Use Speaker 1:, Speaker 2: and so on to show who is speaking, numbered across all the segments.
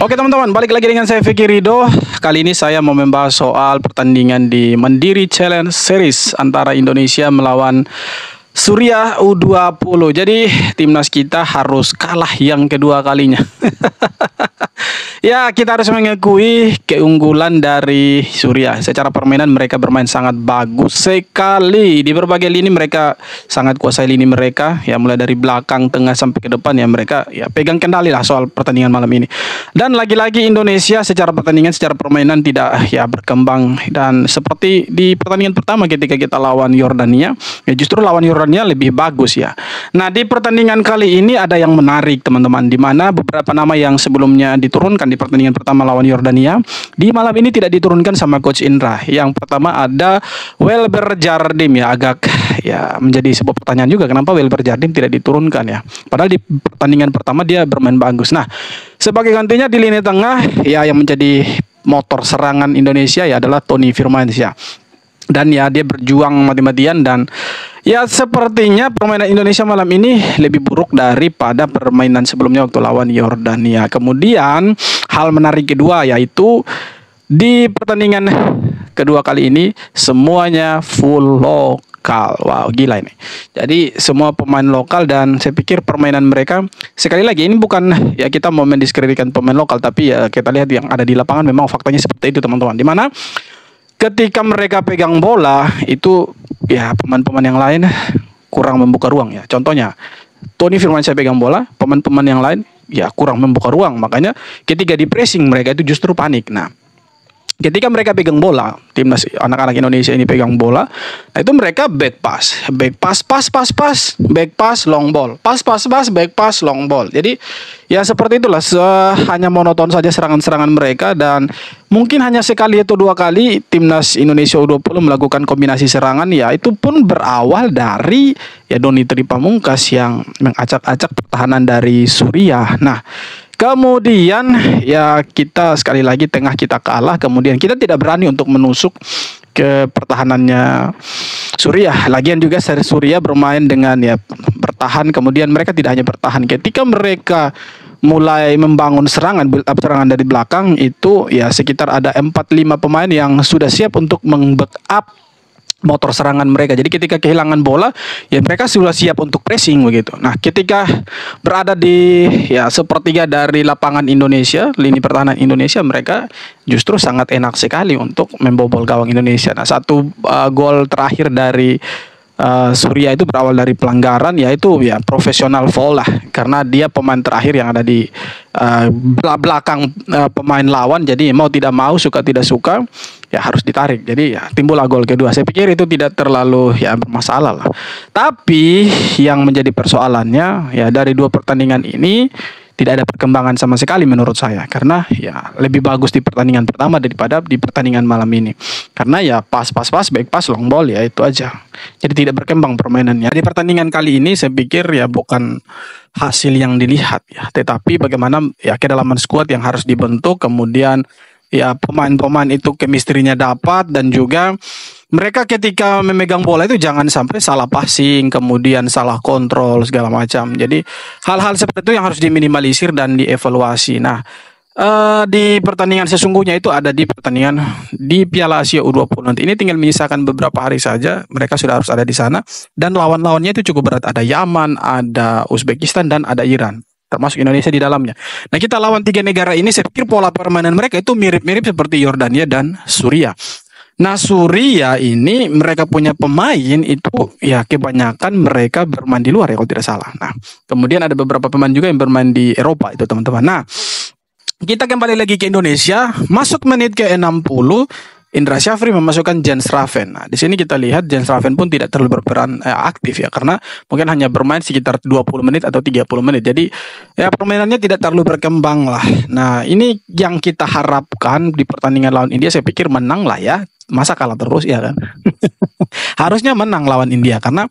Speaker 1: Oke teman-teman, balik lagi dengan saya Vicky Rido. Kali ini saya mau membahas soal pertandingan di Mandiri Challenge Series antara Indonesia melawan Suriah U20. Jadi timnas kita harus kalah yang kedua kalinya. Ya, kita harus mengakui keunggulan dari Suriah. Secara permainan mereka bermain sangat bagus sekali. Di berbagai lini mereka sangat kuasai lini mereka. Ya, mulai dari belakang, tengah sampai ke depan ya mereka ya pegang kendali lah soal pertandingan malam ini. Dan lagi-lagi Indonesia secara pertandingan, secara permainan tidak ya berkembang. Dan seperti di pertandingan pertama ketika kita lawan Yordania, ya justru lawan Yordania lebih bagus ya. Nah, di pertandingan kali ini ada yang menarik teman-teman, di mana beberapa nama yang sebelumnya diturunkan di pertandingan pertama lawan Yordania di malam ini tidak diturunkan sama Coach Indra. Yang pertama ada Welber Jardim ya, agak ya menjadi sebuah pertanyaan juga kenapa Welber Jardim tidak diturunkan ya. Padahal di pertandingan pertama dia bermain bagus. Nah, sebagai gantinya di lini tengah ya yang menjadi motor serangan Indonesia ya adalah Tony Firmansyah. Dan ya dia berjuang mati-matian dan ya sepertinya permainan Indonesia malam ini lebih buruk daripada permainan sebelumnya waktu lawan Yordania. Kemudian hal menarik kedua yaitu di pertandingan kedua kali ini semuanya full lokal. Wow, gila ini. Jadi semua pemain lokal dan saya pikir permainan mereka sekali lagi ini bukan ya kita mau mendiskreditkan pemain lokal, tapi ya kita lihat yang ada di lapangan memang faktanya seperti itu teman-teman. Di mana ketika mereka pegang bola itu ya pemain-pemain yang lain kurang membuka ruang ya. Contohnya Tony Firmansyah pegang bola, pemain-pemain yang lain ya kurang membuka ruang. Makanya ketika di pressing mereka itu justru panik. Nah, ketika mereka pegang bola, timnas anak-anak Indonesia ini pegang bola, nah itu mereka back pass, back pass, long ball, pass, back pass, long ball. Jadi ya seperti itulah, hanya monoton saja serangan-serangan mereka dan mungkin hanya sekali atau dua kali timnas Indonesia U20 melakukan kombinasi serangan ya itu pun berawal dari ya Doni Tripamungkas yang mengacak-acak pertahanan dari Suriah. Nah, kemudian ya kita sekali lagi tengah kita kalah, kemudian kita tidak berani untuk menusuk ke pertahanannya Suriah. Lagian juga Suriah bermain dengan ya bertahan, kemudian mereka tidak hanya bertahan, ketika mereka mulai membangun serangan, build up serangan dari belakang itu ya sekitar ada 4-5 pemain yang sudah siap untuk meng-backup motor serangan mereka. Jadi ketika kehilangan bola ya mereka sudah siap untuk pressing begitu. Nah, ketika berada di ya sepertiga dari lapangan Indonesia, lini pertahanan Indonesia, mereka justru sangat enak sekali untuk membobol gawang Indonesia. Nah, satu gol terakhir dari Suriah itu berawal dari pelanggaran, yaitu ya profesional foul lah, karena dia pemain terakhir yang ada di belakang pemain lawan. Jadi mau tidak mau, suka tidak suka ya harus ditarik. Jadi ya timbullah gol kedua. Saya pikir itu tidak terlalu ya bermasalah lah. Tapi yang menjadi persoalannya ya dari dua pertandingan ini tidak ada perkembangan sama sekali menurut saya, karena ya lebih bagus di pertandingan pertama daripada di pertandingan malam ini. Karena ya pas, back pass, long ball ya itu aja. Jadi tidak berkembang permainannya. Di pertandingan kali ini saya pikir ya bukan hasil yang dilihat ya, tetapi bagaimana ya kedalaman skuad yang harus dibentuk, kemudian ya pemain-pemain itu chemistry-nya dapat, dan juga mereka ketika memegang bola itu jangan sampai salah passing, kemudian salah kontrol segala macam. Jadi hal-hal seperti itu yang harus diminimalisir dan dievaluasi. Nah, di pertandingan sesungguhnya itu ada di pertandingan di Piala Asia U20 nanti. Ini tinggal menyisakan beberapa hari saja, mereka sudah harus ada di sana, dan lawan-lawannya itu cukup berat. Ada Yaman, ada Uzbekistan, dan ada Iran, termasuk Indonesia di dalamnya. Nah, kita lawan tiga negara ini, saya pikir pola permainan mereka itu mirip-mirip seperti Yordania dan Suriah. Nah, Suriah ini mereka punya pemain itu ya kebanyakan mereka bermain di luar ya kalau tidak salah. Nah, kemudian ada beberapa pemain juga yang bermain di Eropa itu teman-teman. Nah, kita kembali lagi ke Indonesia, masuk menit ke 60, Indra Syafri memasukkan Jens Raven. Nah, di sini kita lihat Jens Raven pun tidak terlalu berperan aktif ya, karena mungkin hanya bermain sekitar 20 menit atau 30 menit. Jadi ya permainannya tidak terlalu berkembang lah. Nah, ini yang kita harapkan di pertandingan lawan India, saya pikir menang lah ya. Masa kalah terus ya kan? Harusnya menang lawan India, karena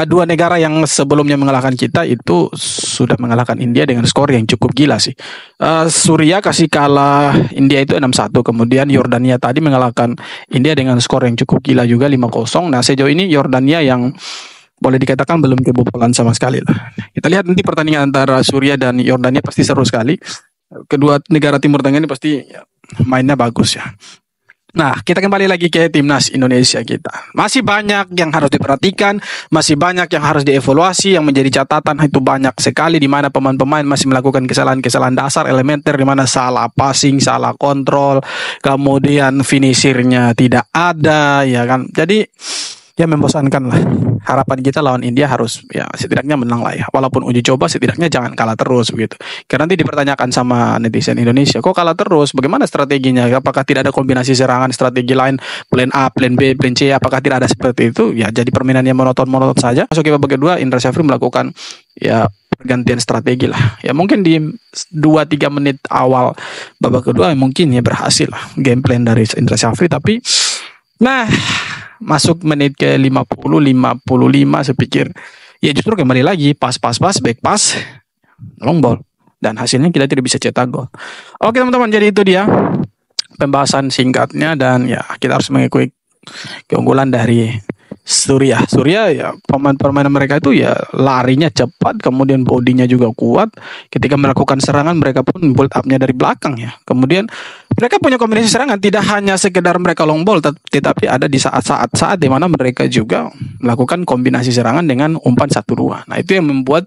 Speaker 1: dua negara yang sebelumnya mengalahkan kita itu sudah mengalahkan India dengan skor yang cukup gila sih. Suriah kasih kalah India itu 6-1, kemudian Yordania tadi mengalahkan India dengan skor yang cukup gila juga 5-0. Nah, sejauh ini Yordania yang boleh dikatakan belum kebobolan sama sekali lah. Kita lihat nanti pertandingan antara Suriah dan Yordania pasti seru sekali. Kedua negara Timur Tengah ini pasti ya, mainnya bagus ya. Nah, kita kembali lagi ke timnas Indonesia kita. Masih banyak yang harus diperhatikan, masih banyak yang harus dievaluasi, yang menjadi catatan itu banyak sekali di mana pemain-pemain masih melakukan kesalahan-kesalahan dasar elementer di mana salah passing, salah kontrol, kemudian finishernya tidak ada, ya kan. Jadi ya membosankan lah. Harapan kita lawan India harus ya setidaknya menang lah ya. Walaupun uji coba setidaknya jangan kalah terus begitu. Karena nanti dipertanyakan sama netizen Indonesia, kok kalah terus? Bagaimana strateginya? Apakah tidak ada kombinasi serangan, strategi lain, plan A, plan B, plan C? Apakah tidak ada seperti itu? Ya jadi permainan yang monoton-monoton saja. Masuk ke babak kedua, Indra Syafri melakukan ya pergantian strategi lah. Ya mungkin di 2-3 menit awal babak kedua mungkin ya berhasil lah game plan dari Indra Syafri, tapi nah masuk menit ke 50 55 saya pikir ya justru kembali lagi pas back pass long ball dan hasilnya kita tidak bisa cetak gol. Oke teman-teman, jadi itu dia pembahasan singkatnya dan ya kita harus mengikuti keunggulan dari Suriah ya, permainan mereka itu ya larinya cepat, kemudian bodinya juga kuat. Ketika melakukan serangan mereka pun build up-nya dari belakang ya. Kemudian mereka punya kombinasi serangan, tidak hanya sekedar mereka long ball, tetapi ada di saat di mana mereka juga melakukan kombinasi serangan dengan umpan 1-2. Nah itu yang membuat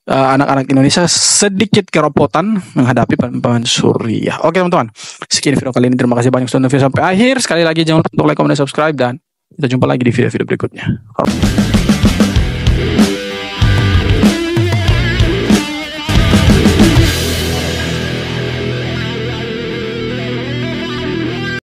Speaker 1: anak-anak Indonesia sedikit keropotan menghadapi pemain Suriah. Oke teman-teman, sekian video kali ini. Terima kasih banyak sudah nonton sampai akhir. Sekali lagi jangan lupa untuk like, comment, dan subscribe, dan kita jumpa lagi di video-video berikutnya.